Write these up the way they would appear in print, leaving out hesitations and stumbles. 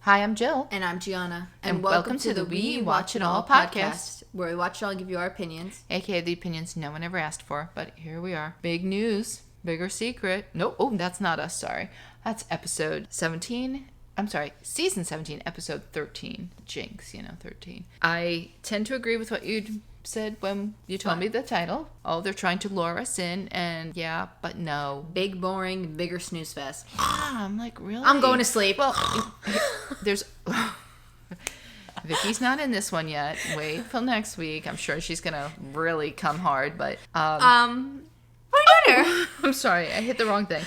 Hi, I'm Jill. And I'm Gianna. And welcome to the We Watch It All podcast, where we watch it all and give you our opinions. AKA the opinions no one ever asked for, but here we are. Big news, bigger secret. No, that's not us, sorry. That's episode 17. I'm sorry, season 17, episode 13. Jinx, 13. I tend to agree with what you said when you told me the title. Oh, they're trying to lure us in, and yeah, but no. Big, boring, bigger snooze fest. I'm like, really? I'm going to sleep. Well, there's... Vicky's not in this one yet. Wait till next week. I'm sure she's gonna really come hard, but... I'm sorry, I hit the wrong thing.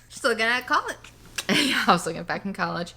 She's looking at college. Yeah, I was looking back in college.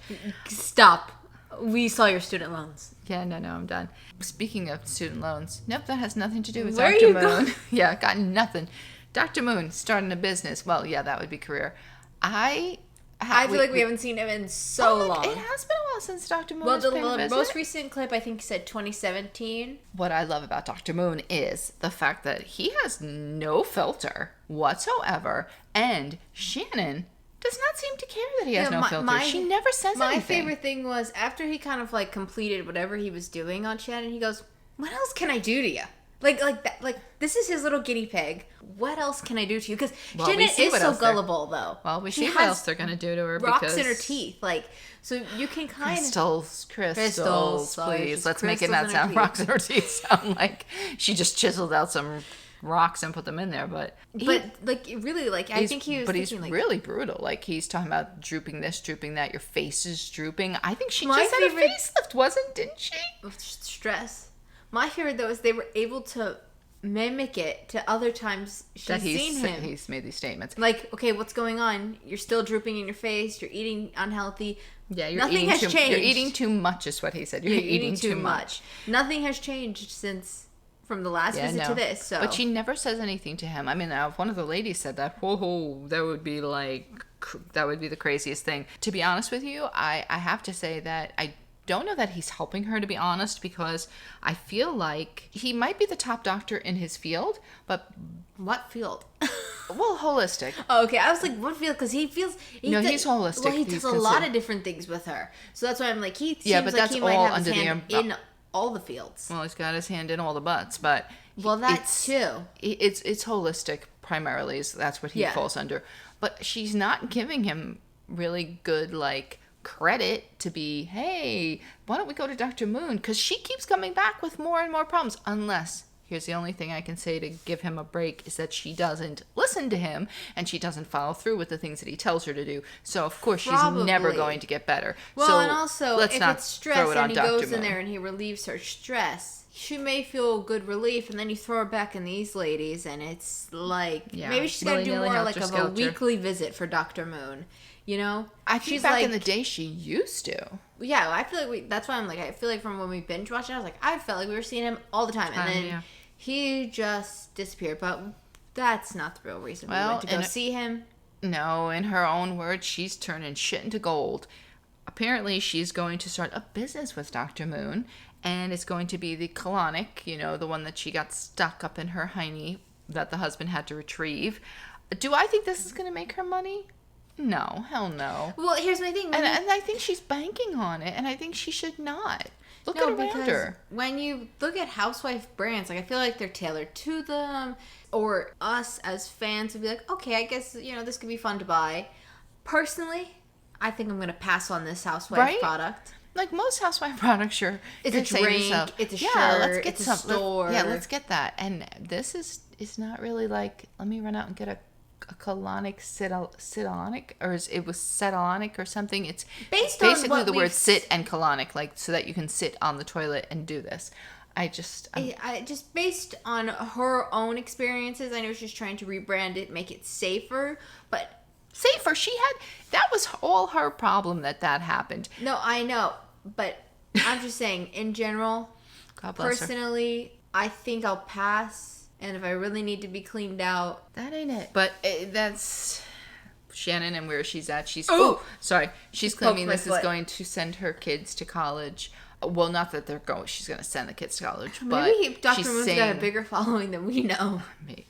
Stop. We saw your student loans. Yeah, no, I'm done. Speaking of student loans, nope, that has nothing to do with Where Dr. are you Moon. going? Yeah, got nothing. Dr. Moon starting a business. Well, yeah, that would be career. I feel like we haven't seen him in so long. It has been a while since Dr. Moon Well, has been a the most recent clip, I think, said 2017. What I love about Dr. Moon is the fact that he has no filter whatsoever, and Shannon does not seem to care that he has no filter. She never says anything. My favorite thing was after he kind of like completed whatever he was doing on Shannon, he goes, "What else can I do to you?" Like that. Like this is his little guinea pig. What else can I do to you? Because Shannon is so gullible, though. Well, we see what else they're gonna do to her. Rocks in her teeth, like so you can kind of crystals. Please, let's make it not sound rocks in her teeth. Sound like she just chiseled out some rocks and put them in there, but like really, like I think he was. But he's really brutal. Like he's talking about drooping this, drooping that. Your face is drooping. I think she just had a facelift, didn't she? Stress. My favorite though is they were able to mimic it to other times she's seen him. He's made these statements. Like, okay, what's going on? You're still drooping in your face. You're eating unhealthy. Yeah, nothing has changed. You're eating too much is what he said. You're eating too much. Nothing has changed since from the last visit to this. So. But she never says anything to him. I mean, one of the ladies said that. Whoa, that would be the craziest thing. To be honest with you, I have to say that I don't know that he's helping her, to be honest, because I feel like he might be the top doctor in his field, but... What field? Well, holistic. Oh, okay. I was like, what field? Because he's holistic. Well, he does a lot of different things with her. So that's why I'm like, he seems like he might have his hand in all the fields. Well, he's got his hand in all the butts, but... Well, that too. It's holistic, primarily. That's what he falls under. But she's not giving him really good, credit to be, hey, why don't we go to Dr. Moon? Because she keeps coming back with more and more problems. Unless, here's the only thing I can say to give him a break, is that she doesn't listen to him and she doesn't follow through with the things that he tells her to do. So, of course, she's never going to get better. Well, so and also, if it's stress and he goes in there and he relieves her stress, she may feel good relief, and then you throw her back in these ladies, and it's like, maybe she's got to do more of a weekly visit for Dr. Moon. I think back in the day she used to. Yeah, I feel like that's why I'm like, I feel like from when we binge watched it, I was like, I felt like we were seeing him all the time. And then he just disappeared. But that's not the real reason we went to go see him. No, in her own words, she's turning shit into gold. Apparently, she's going to start a business with Dr. Moon. And it's going to be the colonic, the one that she got stuck up in her hiney that the husband had to retrieve. Do I think this is going to make her money? No, hell no. Well, here's my thing. And I think she's banking on it, and I think she should not. Look around her. When you look at housewife brands, I feel like they're tailored to them, or us as fans would be like, okay, I guess, this could be fun to buy. Personally, I think I'm going to pass on this housewife product. Like most housewife products, it's a drink, it's a shirt, it's a store. Let's get that. And this is not really like, let me run out and get a colonic Sidonic, or it was Sedonic or something. It's basically the word sit and colonic, so that you can sit on the toilet and do this. I just based on her own experiences, I know she's trying to rebrand it, make it safer, but safer. That was all her problem that happened. No, I know, but I'm just saying in general. God bless personally, her. I think I'll pass. And if I really need to be cleaned out, that ain't it. But that's Shannon and where she's at. She's claiming this is going to send her kids to college. Well, not that she's going to send the kids to college, but maybe Dr. Moon's got a bigger following than we know.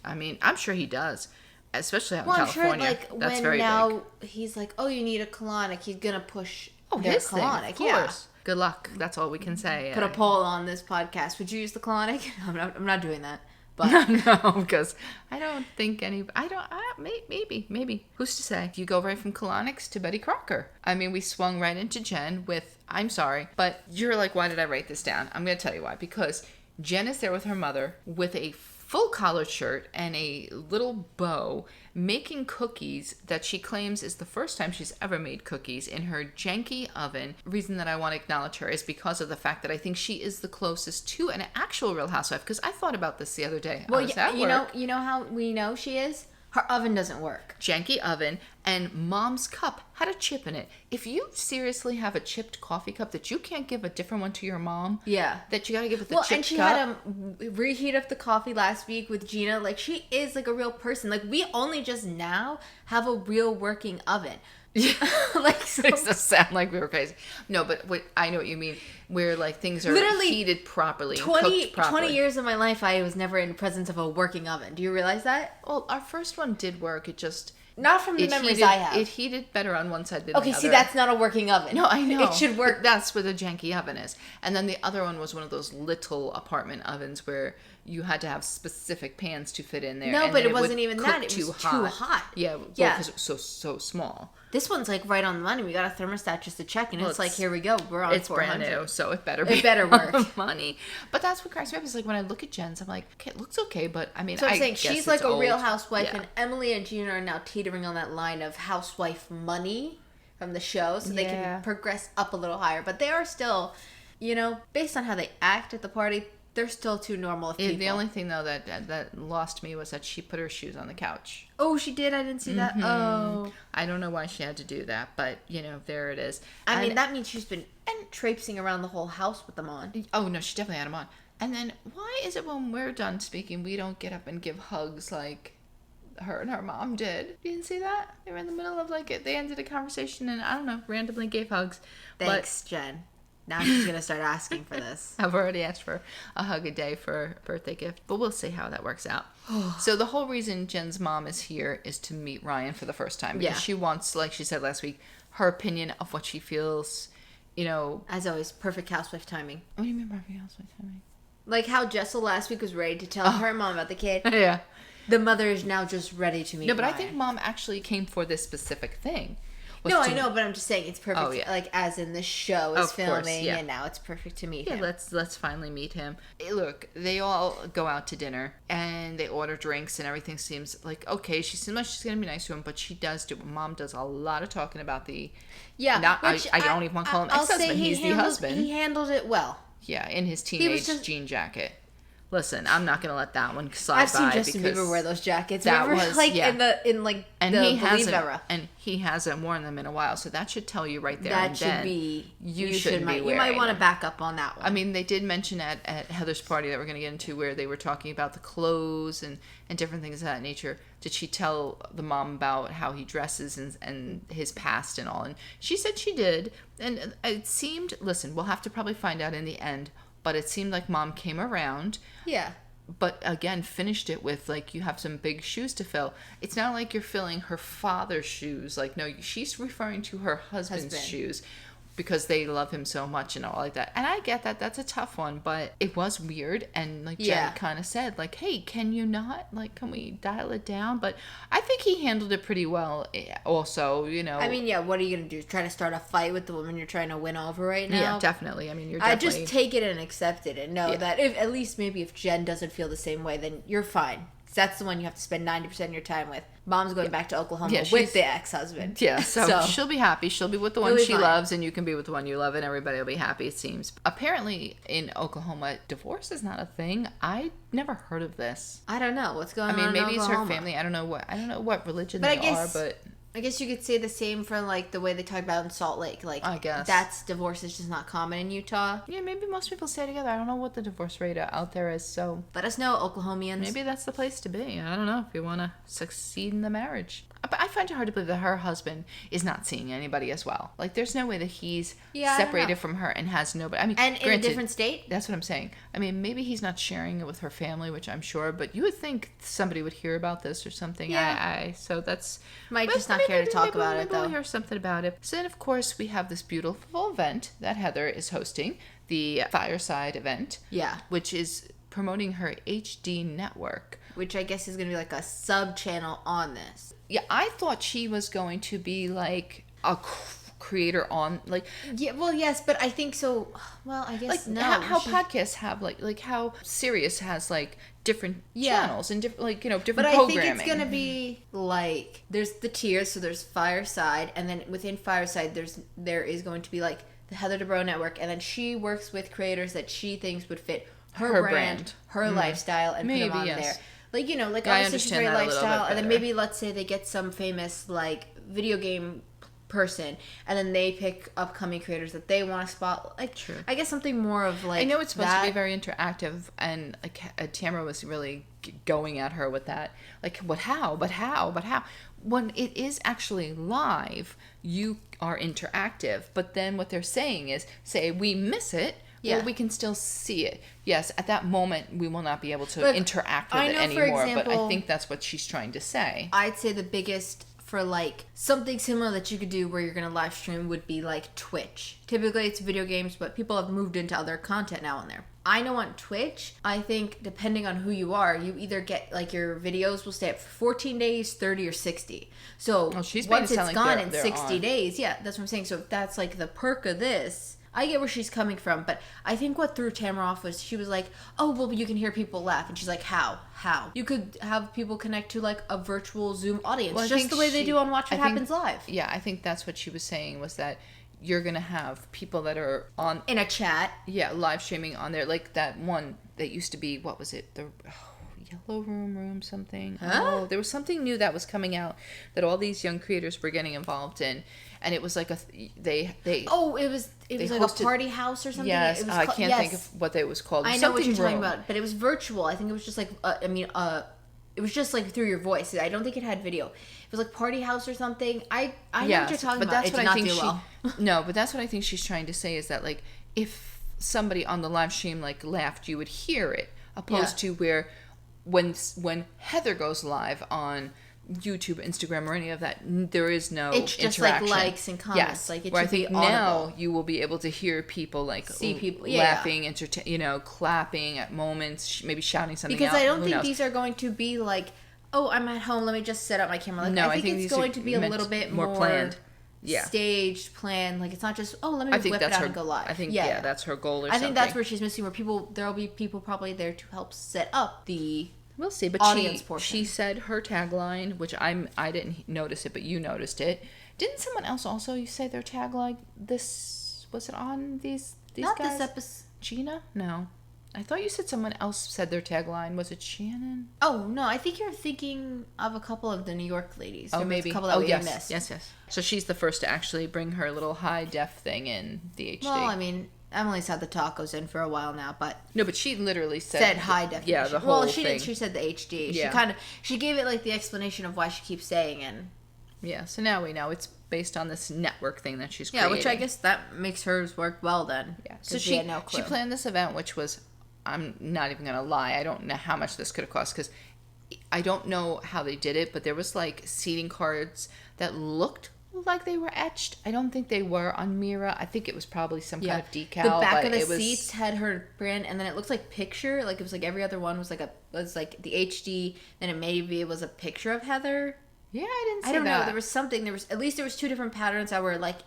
I mean, I'm sure he does, especially out in California. I'm sure, that's very big. He's like, oh, you need a colonic. He's going to push Oh, their his colonic. thing, of course. Yeah. Good luck. That's all we can say. Put a poll on this podcast. Would you use the colonic? I'm not doing that. But no, because I don't think maybe. Who's to say? You go right from colonics to Betty Crocker. I mean, we swung right into Jen with, I'm sorry, but you're like, why did I write this down? I'm going to tell you why. Because Jen is there with her mother with a full collared shirt and a little bow, making cookies that she claims is the first time she's ever made cookies in her janky oven. The reason that I want to acknowledge her is because of the fact that I think she is the closest to an actual Real Housewife, because I thought about this the other day. Well, you know how we know she is? Her oven doesn't work. Janky oven, and Mom's cup had a chip in it. If you seriously have a chipped coffee cup that you can't give a different one to your mom, yeah, that you got to give it the chipped cup. Well, and she had to reheat up the coffee last week with Gina. Like, she is like a real person. Like, we only just now have a real working oven. Like, so, it doesn't sound like we were crazy. No, but I know what you mean. Where like things are literally heated properly, 20 years of my life, I was never in the presence of a working oven. Do you realize that? Well, our first one did work. It just not from the memories I have. It heated better on one side than the other. Okay, see, that's not a working oven. No, I know. It should work. That's where the janky oven is. And then the other one was one of those little apartment ovens where you had to have specific pans to fit in there. No, and but it wasn't even that. It was too hot. Yeah, because it was so small. This one's like right on the money. We got a thermostat just to check, and it's like, here we go. We're on 400. It's brand new, so it better work. Money. But that's what cracks me up is like when I look at Jen's, I'm like, okay, it looks okay, but I mean, so I'm saying she's like a real housewife, yeah. And Emily and Gina are now teetering on that line of housewife money from the show, so they can progress up a little higher. But they are still, based on how they act at the party, they're still too normal of people. The only thing, though, that lost me was that she put her shoes on the couch. Oh, she did? I didn't see that. Oh. I don't know why she had to do that, but, there it is. I mean, that means she's been traipsing around the whole house with them on. Oh, no, she definitely had them on. And then, why is it when we're done speaking, we don't get up and give hugs like her and her mom did? You didn't see that? They were in the middle of, they ended a conversation and, I don't know, randomly gave hugs. Thanks, Jen. Now she's going to start asking for this. I've already asked for a hug a day for a birthday gift, but we'll see how that works out. So the whole reason Jen's mom is here is to meet Ryan for the first time. Because she wants, like she said last week, her opinion of what she feels, As always, perfect housewife timing. What do you mean perfect housewife timing? Like how Jessel last week was ready to tell her mom about the kid. Yeah. The mother is now just ready to meet Ryan. But I think mom actually came for this specific thing. No, I know, but I'm just saying it's perfect. Like as in the show is filming, and now it's perfect to meet him. Yeah, let's finally meet him. Look, they all go out to dinner and they order drinks and everything seems like okay. She seems like she's gonna be nice to him, but she does do. Mom does a lot of talking about the. Yeah, I don't even want to call him ex-husband. He's the husband. He handled it well. Yeah, in his teenage jean jacket. Listen, I'm not gonna let that one slide I've seen Justin Bieber wear those jackets. That was in the Believe era, and he hasn't worn them in a while. So that should tell you right there. That should be you might want to back up on that one. I mean, they did mention at Heather's party that we're gonna get into where they were talking about the clothes and different things of that nature. Did she tell the mom about how he dresses and his past and all? And she said she did, and it seemed. Listen, we'll have to probably find out in the end. But it seemed like mom came around. Yeah. But again, finished it with you have some big shoes to fill. It's not like you're filling her father's shoes. No, she's referring to her husband's shoes because they love him so much and all like that. And I get that. That's a tough one. But it was weird. And Jen kind of said, hey, can you not? Can we dial it down? But I think he handled it pretty well also, I mean, what are you going to do? Try to start a fight with the woman you're trying to win over right now? Yeah, definitely. I mean, you're definitely... I just take it and accept it and know that at least if Jen doesn't feel the same way, then you're fine. That's the one you have to spend 90% of your time with. Mom's going back to Oklahoma with the ex-husband. Yeah, so she'll be happy. She'll be with the one she loves, and you can be with the one you love, and everybody will be happy, it seems. Apparently, in Oklahoma, divorce is not a thing. I never heard of this. I don't know what's going on. I mean, maybe in it's Oklahoma. her family. I don't know what religion they are, but... I guess you could say the same for the way they talk about in Salt Lake. I guess divorce is just not common in Utah. Yeah, maybe most people stay together. I don't know what the divorce rate out there is. So let us know, Oklahomians. Maybe that's the place to be. I don't know if you want to succeed in the marriage. But I find it hard to believe that her husband is not seeing anybody as well. There's no way that he's separated from her and has nobody. I mean, and granted, in a different state. That's what I'm saying. I mean, maybe he's not sharing it with her family, which I'm sure. But you would think somebody would hear about this or something. Yeah. So that's might just not not care to talk about it, though. We'll hear something about it. So then, of course, we have this beautiful event that Heather is hosting, the Fireside event. Yeah. Which is promoting her HD network. Which I guess is going to be like a sub-channel on this. Yeah, I thought she was going to be like a creator on like yeah, well, yes, but I think so. Well, I guess like no. how podcasts have like how Sirius has like different channels and different different programming. But I think it's gonna be like there's the tiers, so there's Fireside, and then within Fireside there is going to be like the Heather Dubrow Network, and then she works with creators that she thinks would fit her brand, her lifestyle, and maybe, put them on there. Like, you know, like obviously she's very lifestyle, and then maybe let's say they get some famous like video game person, and then they pick upcoming creators that they want to spot. Like, true. I guess something more of like. I know it's supposed to be very interactive, and Tamara was really going at her with that. Like, but how? When it is actually live, you are interactive. But then what they're saying is, say we miss it. Yeah. Well, we can still see it. Yes, at that moment, we will not be able to interact with it anymore. Example, but I think that's what she's trying to say. I'd say the biggest for like something similar that you could do where you're going to live stream would be like Twitch. Typically, it's video games, but people have moved into other content now on there. I know on Twitch, I think depending on who you are, you either get like your videos will stay up for 14 days, 30, or 60. So once it's gone in 60 days, yeah, that's what I'm saying. So if that's like the perk of this, I get where she's coming from, but I think what threw Tamara off was she was like, oh, well, you can hear people laugh. And she's like, how? You could have people connect to like a virtual Zoom audience, just the way they do on Watch What Happens Live. Yeah, I think that's what she was saying was that you're going to have people that are on... in a chat. Yeah, live streaming on there. Like that one that used to be, what was it? The Yellow Room something. Huh? Oh, there was something new that was coming out that all these young creators were getting involved in. And it was like it was like a party house or something. Yes, I can't think of what it was called. I know what you're talking about, but it was virtual. I think it was just like it was just like through your voice. I don't think it had video. It was like party house or something. I know what you're talking about. That's what I think no, but that's what I think she's trying to say is that like if somebody on the live stream like laughed, you would hear it, opposed to where when Heather goes live on YouTube, Instagram, or any of that, there is no it's just interaction. Like likes and comments. Yes. Like it where should I think be audible. now you will be able to hear people like see people laughing, clapping at moments, maybe shouting something because out. I don't think these are going to be like, oh, I'm at home, let me just set up my camera. Like, no, I think it's going to be a little bit more planned. Staged, planned. Like it's not just let me whip it out and go live. I think that's her goal or something. I think that's something. Where she's missing. Where there'll be people probably there to help set up the. We'll see, but she said her tagline, which I didn't notice it, but you noticed it. Didn't someone else also you say their tagline? Was it on these Not guys? This episode. Gina? No. I thought you said someone else said their tagline. Was it Shannon? Oh, no. I think you're thinking of a couple of the New York ladies. Oh, maybe. A couple that we missed. Yes. So she's the first to actually bring her little high def thing in the HD. Well, I mean, Emily's had the tacos in for a while now, but no, but she literally said high definition. Yeah, the whole she thing. She said the HD. Yeah. She gave it like the explanation of why she keeps saying it. Yeah, so now we know it's based on this network thing that she's creating. Yeah, which I guess that makes hers work well then. Yeah, so she planned this event, which was, I'm not even gonna lie, I don't know how much this could have cost because I don't know how they did it, but there was like seating cards that looked like they were etched. I don't think they were on Mira. I think it was probably some kind of decal. The back of the seats had her brand, and then it looked like picture. Like it was like every other one was like the HD. Then it was a picture of Heather. Yeah, I didn't see that. I don't know. There was something. There was two different patterns that were like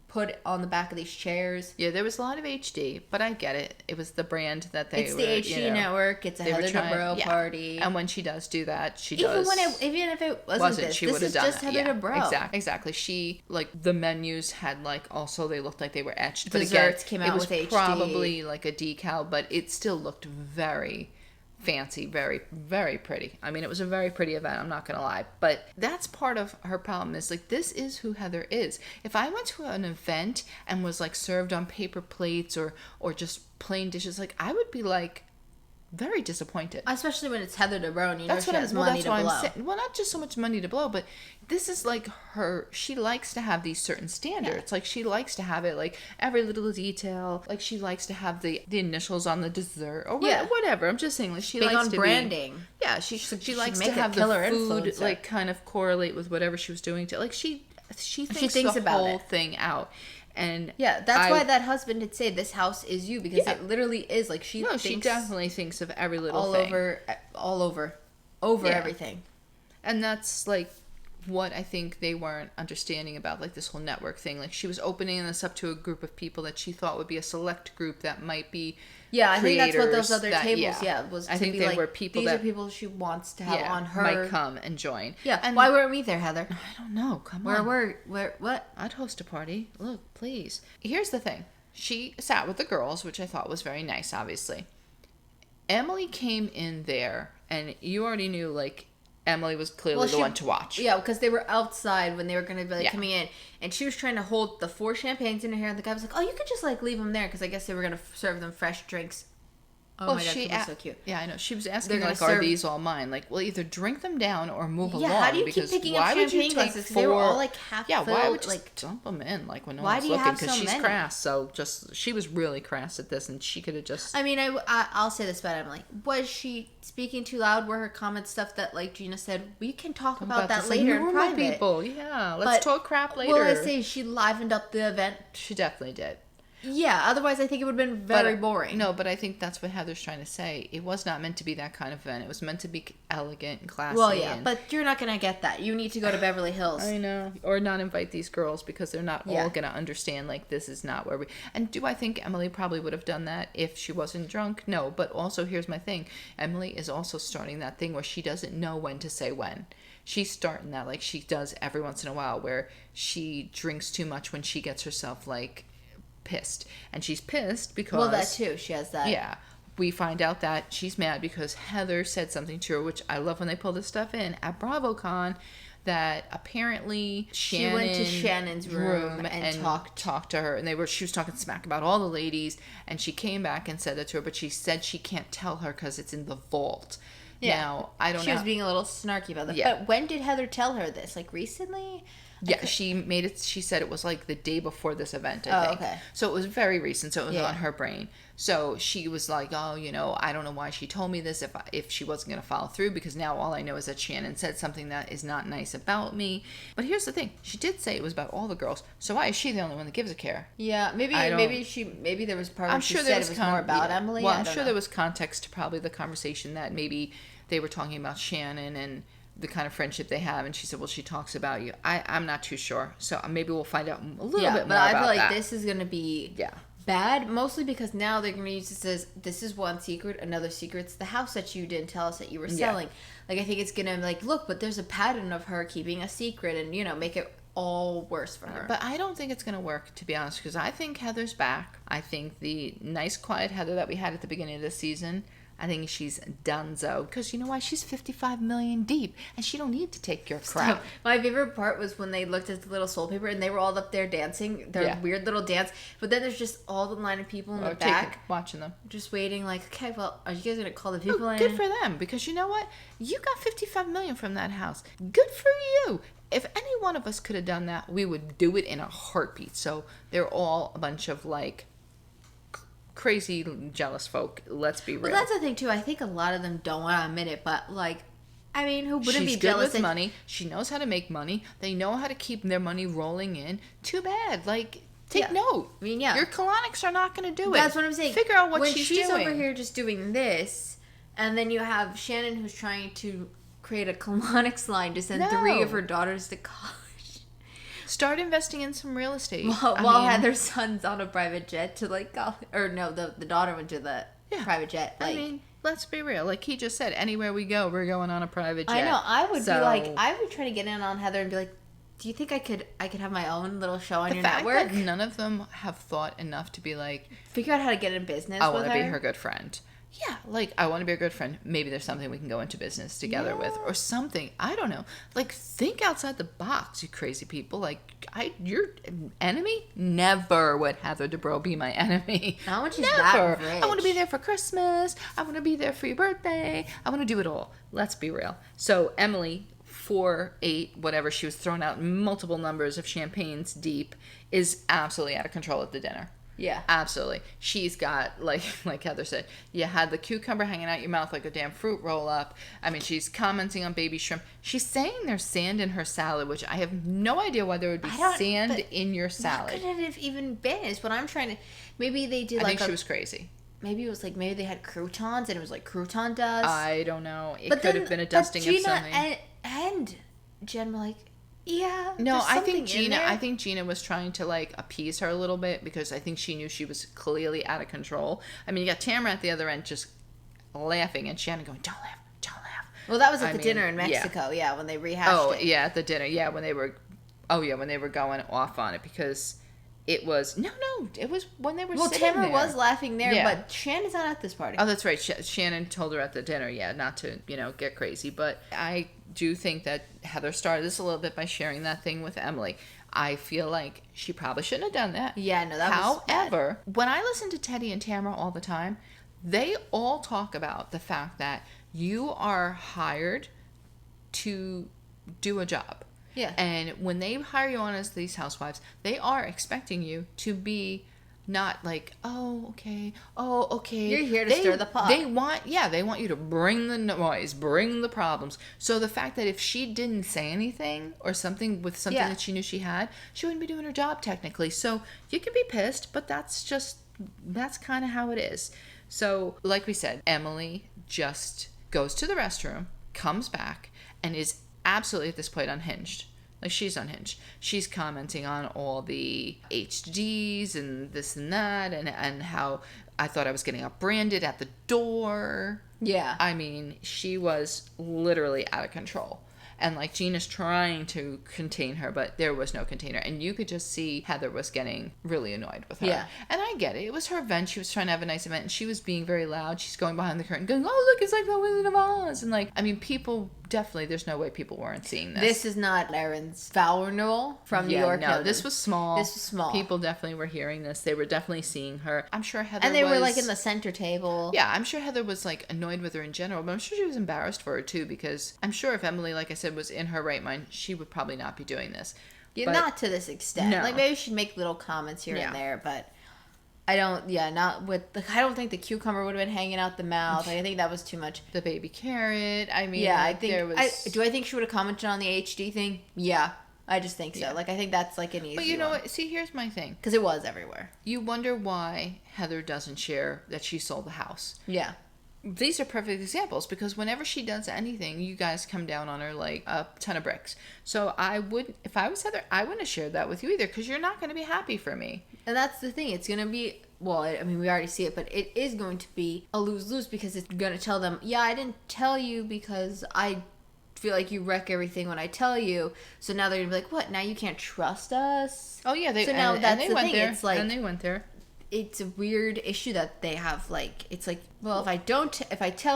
put on the back of these chairs. Yeah, there was a lot of HD, but I get it. It was the brand that it's the HD network. It's a Heather Dubrow party. And when she does do that, even if it wasn't this, she would have done just Heather Dubrow. Exactly. She the menus had also they looked like they were etched. Desserts came out with HD. It was probably like a decal, but it still looked very fancy, very, very pretty. I mean, it was a very pretty event, I'm not gonna lie, but that's part of her problem is like, this is who Heather is. If I went to an event and was like served on paper plates or just plain dishes, like I would be like, very disappointed. Especially when it's Heather Dubrow, you know she has money to blow. Well, not just so much money to blow, but this is like she likes to have these certain standards. Like, she likes to have it, like, every little detail. Like, she likes to have the initials on the dessert or whatever. I'm just saying, like, she likes to branding. She likes to have the food, influencer. Like, kind of correlate with whatever she was doing. Like, she thinks the about whole thing out. And that's why that husband did say this house is you, because it literally is like she definitely thinks of every little thing all over everything. And that's like what I think they weren't understanding about, like, this whole network thing. Like, she was opening this up to a group of people that she thought would be a select group that might be I think that's what those other tables was. I think they were people these are people she wants to have on her, might come and join. And why weren't we there, Heather? I don't know. Come on. Where what? I'd host a party. Look, please. Here's the thing. She sat with the girls, which I thought was very nice, obviously. Emily came in there, and you already knew, like, Emily was clearly the one to watch. Yeah, because they were outside when they were going to be, like, coming in. And she was trying to hold the 4 champagnes in her hair. And the guy was like, oh, you could just, like, leave them there. Because I guess they were going to serve them fresh drinks. Oh, my God, she was so cute. Yeah, I know. She was asking, like, are these all mine? Like, well, either drink them down or move along. Yeah, how do you keep picking up champagne glasses? Because they were all, like, half filled. Why would you dump them in, like, when no one's looking? Because she's crass. So, she was really crass at this, and she could have just... I mean, I'll say this about Emily. Was she speaking too loud? Were her comments stuff that, like, Gina said, we can talk about that later in private? People. Yeah, let's talk crap later. Well, I say she livened up the event. She definitely did. Yeah, otherwise I think it would have been very boring. No, but I think that's what Heather's trying to say. It was not meant to be that kind of event. It was meant to be elegant and classy. Well, yeah, but you're not going to get that. You need to go to Beverly Hills. I know. Or not invite these girls, because they're not all going to understand, like, this is not where we... And do I think Emily probably would have done that if she wasn't drunk? No, but also here's my thing. Emily is also starting that thing where she doesn't know when to say when. She's starting that, like, she does every once in a while, where she drinks too much when she gets herself, like... pissed, and she's pissed because that too, she has that. We find out that she's mad because Heather said something to her, which I love when they pull this stuff in at BravoCon, that apparently she went to Shannon's room and talked to her, and she was talking smack about all the ladies, and she came back and said that to her, but she said she can't tell her because it's in the vault. Now, I don't know. She was being a little snarky about that. But when did Heather tell her this? Like, recently? Yeah, she made it. She said it was like the day before this event, I think. Okay. So it was very recent. So it was on her brain. So she was like, "Oh, I don't know why she told me this if she wasn't going to follow through, because now all I know is that Shannon said something that is not nice about me." But here's the thing: she did say it was about all the girls. So why is she the only one that gives a care? Yeah, maybe there was part where she said it was more about Emily. Well, I'm sure there was context to probably the conversation that maybe they were talking about Shannon and the kind of friendship they have, and she said, well, she talks about you. I'm not too sure, so maybe we'll find out a little bit more about that. But I feel like this is going to be bad, mostly because now they're going to use this as, this is one secret, another secret's the house that you didn't tell us that you were selling. Like, I think it's going to, like, look, but there's a pattern of her keeping a secret and, make it all worse for her. But I don't think it's going to work, to be honest, because I think Heather's back. I think the nice, quiet Heather that we had at the beginning of this season, I think she's donezo. Because you know why? She's 55 million deep, and she don't need to take your crap. My favorite part was when they looked at the little soul paper, and they were all up there dancing, their weird little dance. But then there's just all the line of people in the back. Watching them. Just waiting, like, okay, well, are you guys going to call the people in? Good for them, because you know what? You got 55 million from that house. Good for you. If any one of us could have done that, we would do it in a heartbeat. So they're all a bunch of, like, crazy jealous folk, let's be real. Well, that's the thing too. I think a lot of them don't want to admit it, but, like, I mean, who wouldn't be jealous? She's good with money. She knows how to make money. They know how to keep their money rolling in. Too bad. Like, take note. I mean, your colonics are not going to do it. That's what I'm saying. Figure out what when she's doing. Over here just doing this, and then you have Shannon who's trying to create a colonics line to send 3 of her daughters to college. Start investing in some real estate. While Heather's son's on a private jet to, like, college. Or no, the daughter went to the private jet. Like, I mean, let's be real. Like he just said, anywhere we go, we're going on a private jet. I know. I would be like, I would try to get in on Heather and be like, do you think I could have my own little show on your network? That none of them have thought enough to be like, figure out how to get in business. I want to be her good friend. Yeah, like, I want to be a good friend. Maybe there's something we can go into business together with, or something. I don't know. Like, think outside the box, you crazy people. Like, your enemy? Never would Heather Dubrow be my enemy. Not when she's Never. that rich. I want to be there for Christmas. I want to be there for your birthday. I want to do it all. Let's be real. So, Emily, 4, 8, whatever, she was throwing out multiple numbers of champagnes deep, is absolutely out of control at the dinner. Yeah. Absolutely. She's got, like Heather said, you had the cucumber hanging out your mouth like a damn fruit roll up. I mean, she's commenting on baby shrimp. She's saying there's sand in her salad, which I have no idea why there would be sand in your salad. What could it have even been? Is what I'm trying to... Maybe they did I think she was crazy. Maybe it was like, maybe they had croutons and it was like crouton dust. I don't know. It could have been a dusting of something. And Jen were like, yeah. No, I think Gina was trying to like appease her a little bit because I think she knew she was clearly out of control. I mean, you got Tamara at the other end just laughing and Shannon going, "Don't laugh, don't laugh." Well, that was at the dinner in Mexico, when they rehashed it. Yeah, at the dinner, when they were going off on it because it was it was when they were sitting Tamara there. was laughing there, but Shannon's not at this party. Oh, that's right. Shannon told her at the dinner, not to get crazy, but I do think that Heather started this a little bit by sharing that thing with Emily. I feel like she probably shouldn't have done that. Yeah, no, that was bad. However, when I listen to Teddy and Tamara all the time, they all talk about the fact that you are hired to do a job. Yeah. And when they hire you on as these housewives, they are expecting you to be not like, oh, okay. You're here to stir the pot. They want you to bring the noise, bring the problems. So the fact that if she didn't say anything or something that she knew she had, she wouldn't be doing her job technically. So you can be pissed, but that's kind of how it is. So like we said, Emily just goes to the restroom, comes back, and is absolutely at this point unhinged. Like, she's unhinged. She's commenting on all the HDs and this and that, and how I thought I was getting upbranded at the door. Yeah. I mean, she was literally out of control. And, like, Gina's trying to contain her, but there was no container. And you could just see Heather was getting really annoyed with her. Yeah. And I get it. It was her event. She was trying to have a nice event, and she was being very loud. She's going behind the curtain going, oh, look, it's like the Wizard of Oz. And, like, I mean, people... Definitely, there's no way people weren't seeing this. This is not Erin's foul renewal from New York. No, this was small. This was small. People definitely were hearing this. They were definitely seeing her. I'm sure Heather and they were like in the center table. Yeah, I'm sure Heather was like annoyed with her in general, but I'm sure she was embarrassed for her too because I'm sure if Emily, like I said, was in her right mind, she would probably not be doing this. Yeah, not to this extent. No. Like maybe she'd make little comments here and there, but I don't think the cucumber would have been hanging out the mouth. Like, I think that was too much. The baby carrot. I mean, I think do I think she would have commented on the HD thing? Yeah, I just think so. Yeah. Like, I think that's like an easy. But you know what? See, here's my thing. Because it was everywhere. You wonder why Heather doesn't share that she sold the house. Yeah. These are perfect examples because whenever she does anything, you guys come down on her like a ton of bricks. So if I was Heather, I wouldn't have shared that with you either because you're not going to be happy for me. And that's the thing. It's going to be, well, I mean, we already see it, but it is going to be a lose-lose because it's going to tell them, yeah, I didn't tell you because I feel like you wreck everything when I tell you. So now they're going to be like, what? Now you can't trust us? Oh, yeah. So now that's the thing. It's like, and they went there. It's a weird issue that they have. Like, it's like, well, if I tell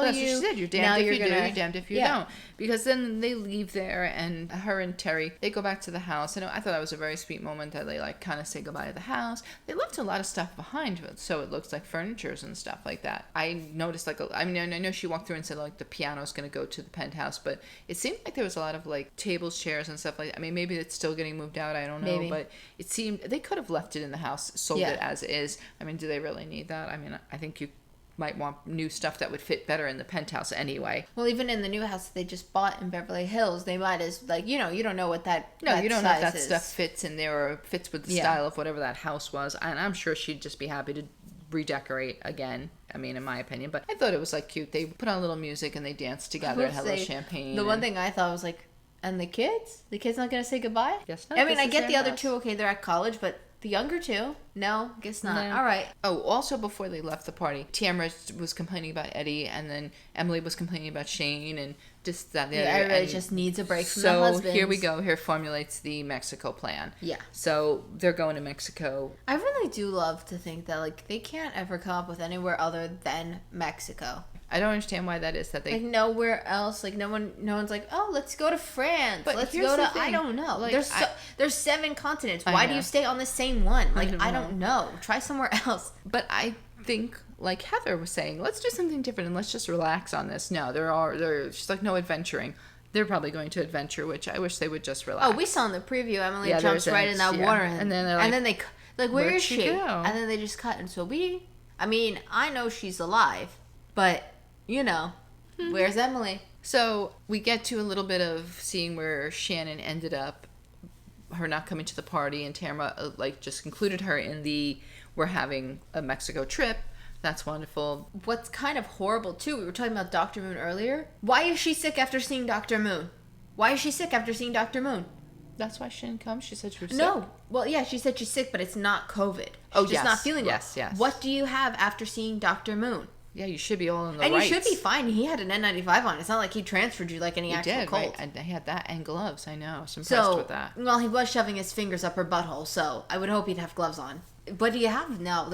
that's you, what she said. You're damned if you do, you're damned if you don't. Because then they leave there, and her and Terry, they go back to the house. I thought that was a very sweet moment that they like kind of say goodbye to the house. They left a lot of stuff behind, so it looks like furnitures and stuff like that. I noticed I know she walked through and said like the piano's going to go to the penthouse, but it seemed like there was a lot of like tables, chairs, and stuff like that. I mean, maybe it's still getting moved out. I don't know, but it seemed they could have left it in the house, sold it as is. I mean, do they really need that? I mean, I think you might want new stuff that would fit better in the penthouse anyway. Well, even in the new house they just bought in Beverly Hills, they might as like, you don't know what that you don't know if that is. stuff fits in there or fits with the style of whatever that house was. And I'm sure she'd just be happy to redecorate again. I mean, in my opinion, but I thought it was like cute. They put on a little music and they danced together and had a little champagne. The one thing I thought was like, and the kids not gonna say goodbye? Guess not. I mean, I get the other two. Okay, they're at college, but The younger two? No, guess not. No. All right. Oh, also before they left the party, Tamara was complaining about Eddie, and then Emily was complaining about Shane, and just that. Yeah, everybody just needs a break from the husbands. So here we go. Here formulates the Mexico plan. Yeah. So they're going to Mexico. I really do love to think that, like, they can't ever come up with anywhere other than Mexico. I don't understand why that is. That they like nowhere else. Like no one's like, oh, let's go to France. But let's go to. I don't know. Like, there's 7 continents. Why do you stay on the same one? Like I don't know. Try somewhere else. But I think, like Heather was saying, let's do something different and let's just relax on this. No, she's like, no adventuring. They're probably going to adventure, which I wish they would just relax. Oh, we saw in the preview. Emily jumps right in that water, and then they're like, and then they where is she? And then they just cut. And so I know she's alive, but. Where's Emily? So we get to a little bit of seeing where Shannon ended up, her not coming to the party, and Tamara just included her in we're having a Mexico trip. That's wonderful. What's kind of horrible too, we were talking about Dr. Moon earlier. Why is she sick after seeing Dr. Moon? That's why she didn't come? She said she was sick? No. Well, yeah, she said she's sick, but it's not COVID. She's just not feeling well. Yes. What do you have after seeing Dr. Moon? Yeah, you should be all in the and rights. You should be fine. He had an N95 on. It's not like he transferred you like any actual cold. Right. And he had that and gloves. I know. I was impressed with that. Well, he was shoving his fingers up her butthole, so I would hope he'd have gloves on. What do you have now?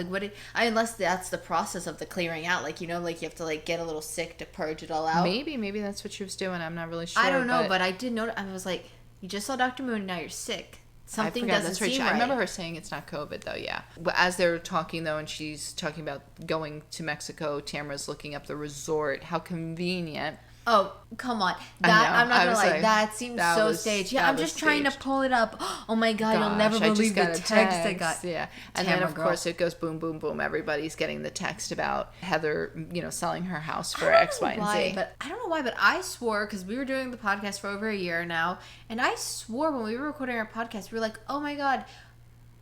Unless that's the process of the clearing out. You have to get a little sick to purge it all out. Maybe that's what she was doing. I'm not really sure. I don't know, but I did notice. I was like, you just saw Dr. Moon, now you're sick. Something doesn't seem right. I remember her saying it's not COVID, though, yeah. But as they're talking, though, and she's talking about going to Mexico, Tamara's looking up the resort. How convenient. Oh, come on. I'm not going to lie. That seems so staged. Yeah, I'm just trying to pull it up. Oh, my God. You'll never believe the text I got. Yeah. And then, of course, it goes boom, boom, boom. Everybody's getting the text about Heather, selling her house for X, Y, and Z. But I don't know why, but I swore, because we were doing the podcast for over a year now, and I swore when we were recording our podcast, we were like, oh, my God,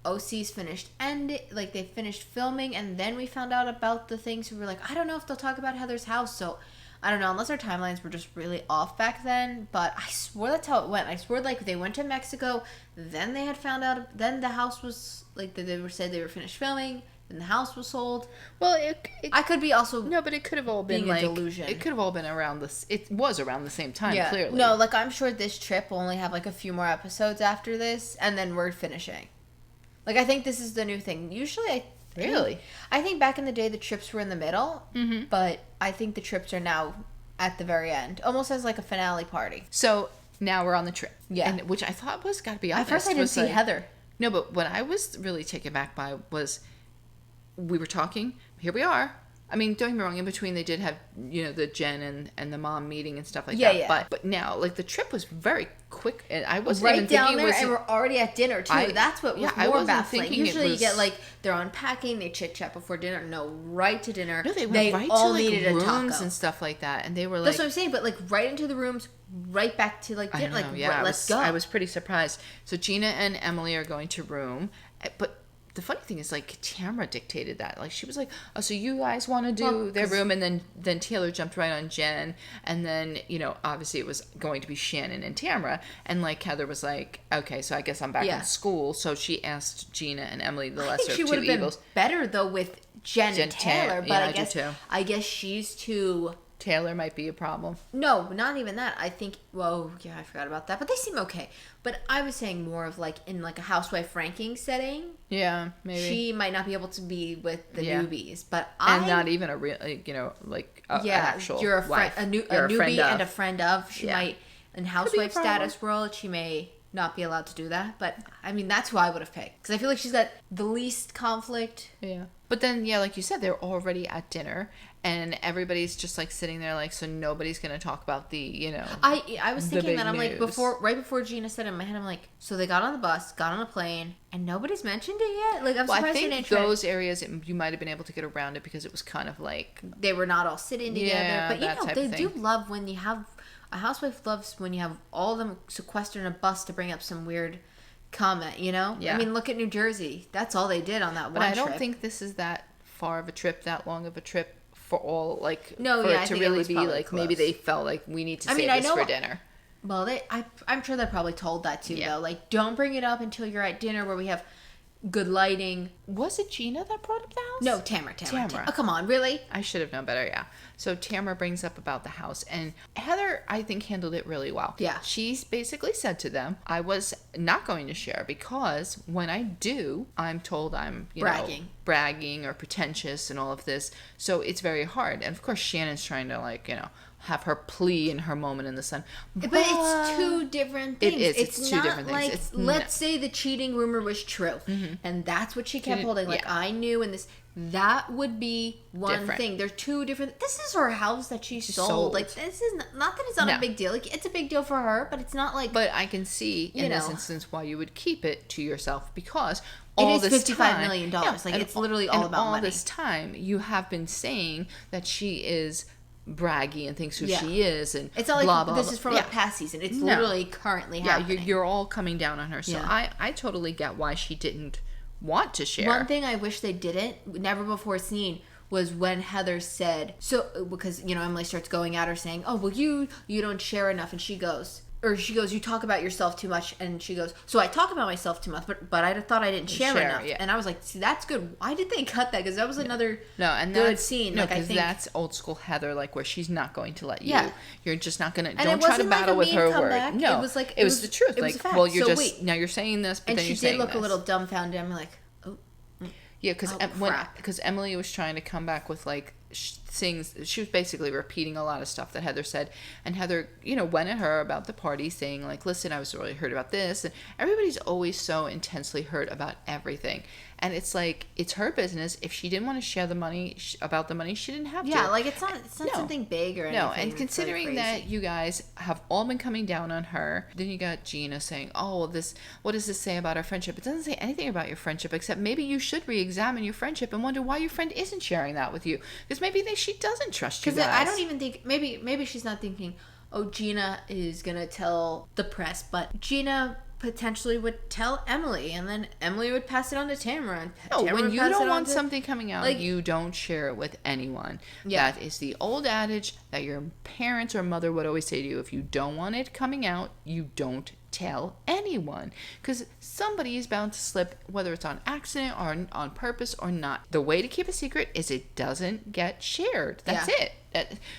OC's finished they finished filming, and then we found out about the things. We were like, I don't know if they'll talk about Heather's house, so I don't know, unless our timelines were just really off back then, but I swore that's how it went. I swore they went to Mexico, then they had found out, then the house was, said they were finished filming, then the house was sold. Well, I could be also no, but it could have all been a delusion. It could have all been around this. It was around the same time, clearly. No, I'm sure this trip will only have a few more episodes after this, and then we're finishing. I think this is the new thing. Usually, I think back in the day the trips were in the middle, but I think the trips are now at the very end, almost as a finale party. So now we're on the trip, and which I thought was, gotta be honest, at first I didn't see Heather. No, but what I was really taken back by was we were talking. Here we are. I mean, don't get me wrong. In between, they did have the Jen and the mom meeting and stuff like that. Yeah. But now, the trip was very quick, and I wasn't right even down thinking there, and we're already at dinner too. That's what was more baffling. Usually, you get they're unpacking, they chit chat before dinner. No, right to dinner. No, they went right all to needed rooms and stuff like that, and they were that's what I'm saying. But right into the rooms, right back to dinner. Let's go. I was pretty surprised. So Gina and Emily are going to room, but the funny thing is, Tamara dictated that. She was like, oh, so you guys want to do their room? And then Taylor jumped right on Jen. And then, obviously it was going to be Shannon and Tamara. And, Heather was like, okay, so I guess I'm back in school. So she asked Gina and Emily, the lesser of two evils. I think she would have been better, though, with Jen and Taylor. But I guess she's too... Taylor might be a problem. No, not even that. I think, I forgot about that. But they seem okay. But I was saying more of in a housewife ranking setting. Yeah, maybe. She might not be able to be with the newbies. But not even a real, an actual you're a friend, wife. A newbie and a friend of. She might, in housewife status world, she may not be allowed to do that. But, I mean, that's who I would have picked. Because I feel like she's got the least conflict. Yeah. But then, like you said, they're already at dinner. And everybody's just sitting there so nobody's going to talk about the, I was thinking that, I'm news. right before Gina said it in my head, I'm like, so they got on the bus, got on a plane, and nobody's mentioned it yet? I'm surprised I think those areas, you might have been able to get around it because it was kind of they were not all sitting together. Yeah, but, they do love when you have, a housewife loves when you have all of them sequestered in a bus to bring up some weird comment, Yeah. I mean, look at New Jersey. That's all they did on that one trip. But I don't think this is that far of a trip, that long of a trip. For all it to really be close. Maybe they felt we need to save this for dinner. Well, I'm sure they probably told that too though. Don't bring it up until you're at dinner where we have good lighting. Was it Gina that brought up the house? No, Tamara. Tamara. Oh, come on, really? I should have known better, yeah. So Tamara brings up about the house, and Heather, I think, handled it really well. Yeah. She's basically said to them, I was not going to share because when I do, I'm told I'm, bragging or pretentious and all of this. So it's very hard. And of course, Shannon's trying to, like, have her plea in her moment in the sun. But it's two different things. It is. It's two different things. Like, let's say the cheating rumor was true, and that's what she kept holding. Like, I knew, and this, that would be one thing. They're two different. This is her house that she sold. Like, this is not that it's not a big deal. Like, it's a big deal for her, but it's not like. But I can see in this instance why you would keep it to yourself, because all this $55 million. Like, it's literally all about money. All this time, you have been saying that she is braggy and thinks who she is, and it's not like blah, blah, this blah. is from a past season. It's literally currently happening. You're all coming down on her. So I totally get why she didn't want to share. One thing I wish they didn't, never before seen, was when Heather said, so, because, Emily starts going at her saying, oh, well, you don't share enough, and she goes, you talk about yourself too much, and she goes, so I talk about myself too much, but I thought I didn't share enough. And I was like, see, that's good. Why did they cut that? Because that was another good scene. No, because that's old school Heather, like, where she's not going to let you. Yeah. You're just not going to, don't try to battle with her word. No, it was the truth. Like, well, you're just, now you're saying this, but then you're saying this. And she did look a little dumbfounded. I'm like, oh. Yeah, because Emily was trying to come back with, like, things. She was basically repeating a lot of stuff that Heather said, and Heather, went at her about the party, saying, like, listen, I was really hurt about this, and everybody's always so intensely hurt about everything, and it's like, it's her business. If she didn't want to share the money about the money, she didn't have to. Yeah, like, it's not something big or anything. No, and considering that you guys have all been coming down on her, then you got Gina saying, oh, well, what does this say about our friendship? It doesn't say anything about your friendship, except maybe you should re-examine your friendship and wonder why your friend isn't sharing that with you, because maybe she doesn't trust you guys. Because I don't even think, maybe she's not thinking, oh, Gina is going to tell the press, but Gina potentially would tell Emily, and then Emily would pass it on to Tamara. And Tamara when you don't want something coming out, like, you don't share it with anyone. Yeah. That is the old adage that your parents or mother would always say to you. If you don't want it coming out, you don't tell anyone, because somebody is bound to slip, whether it's on accident or on purpose or not. The way to keep a secret is it doesn't get shared. That's it.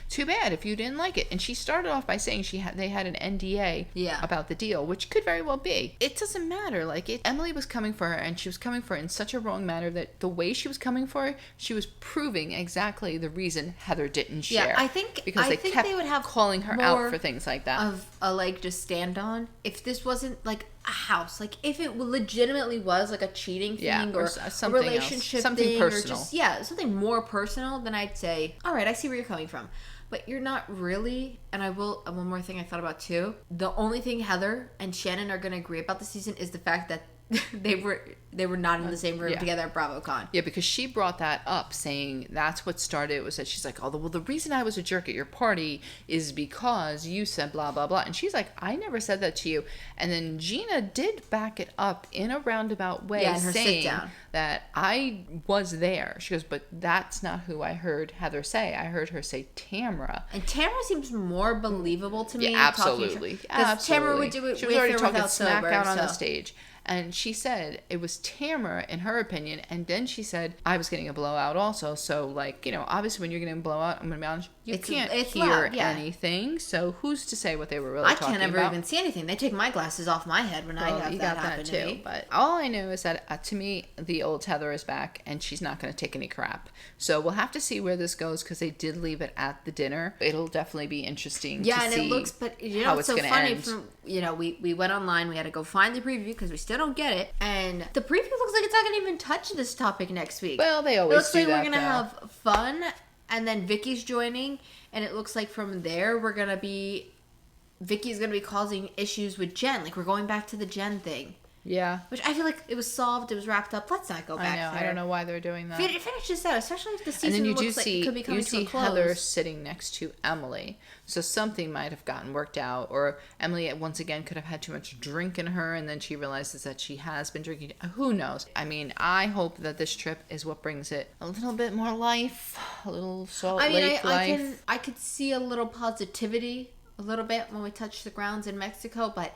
Too bad if you didn't like it. And she started off by saying they had an NDA about the deal, which could very well be. It doesn't matter. Like, Emily was coming for her, and she was coming for it in such a wrong manner that the way she was coming for her, she was proving exactly the reason Heather didn't share. Yeah, I think they would have calling her out for things like that. Of a leg to stand on. If this wasn't like a house, like if it legitimately was like a cheating thing or a relationship thing, personal, or just something more personal, then I'd say, all right, I see where you're coming from, but you're not really. And one more thing I thought about too, the only thing Heather and Shannon are going to agree about this season is the fact that they were not in the same room together at BravoCon. Yeah, because she brought that up, saying that's what started. It was that she's like, oh, well, the reason I was a jerk at your party is because you said blah, blah, blah. And she's like, I never said that to you. And then Gina did back it up in a roundabout way, saying that I was there. She goes, but that's not who I heard Heather say. I heard her say Tamara. And Tamara seems more believable to me. Yeah, absolutely. Because Tamara would do it she was already talking smack sober, out on the stage. And she said it was Tamara, in her opinion, and then she said, I was getting a blowout also, so, like, obviously when you're getting a blowout, I'm going to be honest, you can't hear anything, so who's to say what they were really talking about? I can't ever even see anything. They take my glasses off my head when I have that happen to me. But all I know is that, to me, the old Heather is back, and she's not going to take any crap. So we'll have to see where this goes, because they did leave it at the dinner. It'll definitely be interesting to see how it's going to end. Yeah, and it looks, but, it's so funny, we went online, we had to go find the preview, because we still don't get it, and the preview looks like it's not going to even touch this topic next week. Well, they always do that. It looks like we're going to have fun, and then Vicky's joining, and it looks like from there Vicky's going to be causing issues with Jen. Like, we're going back to the Jen thing. Yeah. Which I feel like it was solved, it was wrapped up. Let's not go back there. I don't know why they're doing that. Finish this out, especially if the season looks like it could be coming to a close. Heather sitting next to Emily. So something might have gotten worked out. Or Emily, once again, could have had too much drink in her, and then she realizes that she has been drinking. Who knows? I mean, I hope that this trip is what brings it a little bit more life. A little Salt Lake life. I could see a little positivity, a little bit, when we touch the grounds in Mexico, but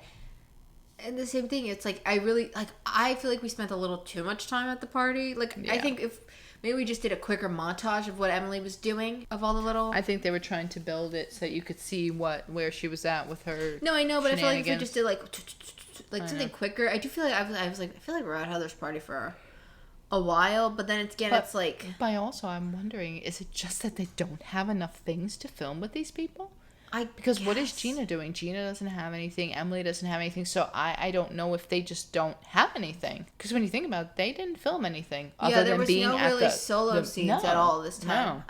And the same thing, it's like, I feel like we spent a little too much time at the party. Like, yeah. I think if maybe we just did a quicker montage of what Emily was doing of all the little... I think they were trying to build it so that you could see where she was at with her. No, I know, but I feel like if we just did like something quicker, I do feel like I feel like we're at Heather's party for a while, but then it's like... But also, I'm wondering, is it just that they don't have enough things to film with these people? Because what is Gina doing? Gina doesn't have anything. Emily doesn't have anything. So I don't know if they just don't have anything. Because when you think about it, they didn't film anything other than being at the... there was no really solo scenes at all this time. No.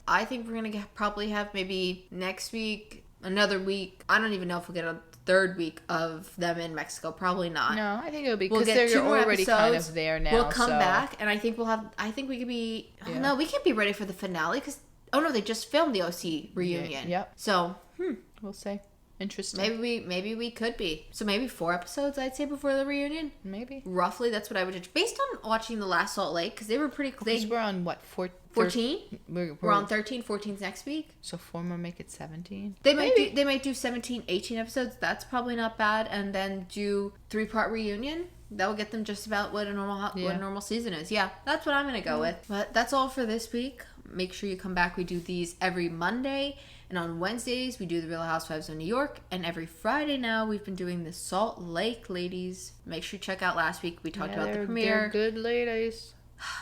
I think we're going to probably have maybe next week, another week. I don't even know if we'll get a third week of them in Mexico. Probably not. No, I think it'll be because they're already kind of there now. We'll come back, and I think we could be... Yeah. No, we can't be ready for the finale because... Oh no, they just filmed the OC reunion. Yep. So, we'll see. Interesting. Maybe we could be. So maybe 4 episodes, I'd say, before the reunion. Maybe. Roughly, that's what I would judge. Based on watching The Last Salt Lake, because they were pretty... Because we're on, what, 14? We're on 13. 14's next week. So 4 more make it 17? They might do 17, 18 episodes. That's probably not bad. And then do 3-part reunion. That will get them just about what a normal season is. Yeah, that's what I'm going to go with. But that's all for this week. Make sure you come back. We do these every Monday. And on Wednesdays, we do the Real Housewives of New York. And every Friday now, we've been doing the Salt Lake ladies. Make sure you check out last week. We talked about the premiere. They're good ladies.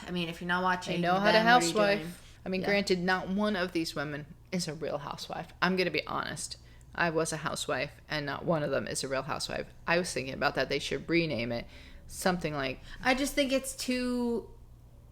I mean, if you're not watching, they know how to housewife. I mean, granted, not one of these women is a real housewife. I'm going to be honest. I was a housewife, and not one of them is a real housewife. I was thinking about that. They should rename it something like... I just think it's too...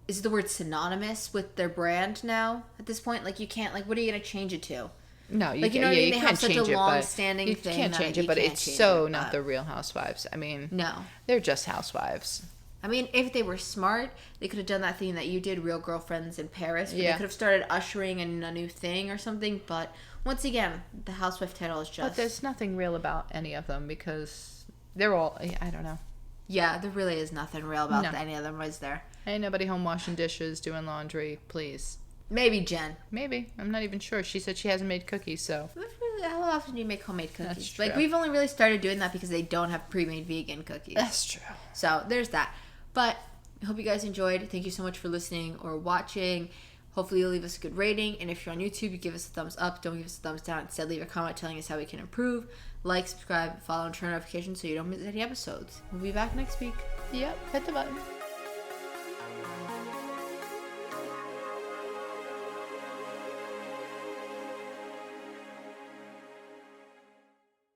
Is the word synonymous with their brand now at this point? Like, you can't... Like, what are you going to change it to? No, you can't. You know what I mean? They have such a long-standing thing. You can't change it, but it's so not the Real Housewives. I mean... No. They're just housewives. I mean, if they were smart, they could have done that thing that you did, Real Girlfriends in Paris. Where they could have started ushering in a new thing or something. But once again, the housewife title is just... But there's nothing real about any of them because they're all... I don't know. Yeah, there really is nothing real about any of them, is there? Ain't nobody home washing dishes, doing laundry, please. Maybe Jen. Maybe. I'm not even sure. She said she hasn't made cookies, so... How often do you make homemade cookies? That's true. Like, we've only really started doing that because they don't have pre-made vegan cookies. That's true. So, there's that. But I hope you guys enjoyed. Thank you so much for listening or watching. Hopefully you'll leave us a good rating. And if you're on YouTube, you give us a thumbs up. Don't give us a thumbs down. Instead, leave a comment telling us how we can improve. Like, subscribe, follow, and turn notifications so you don't miss any episodes. We'll be back next week. Yep. Hit the button.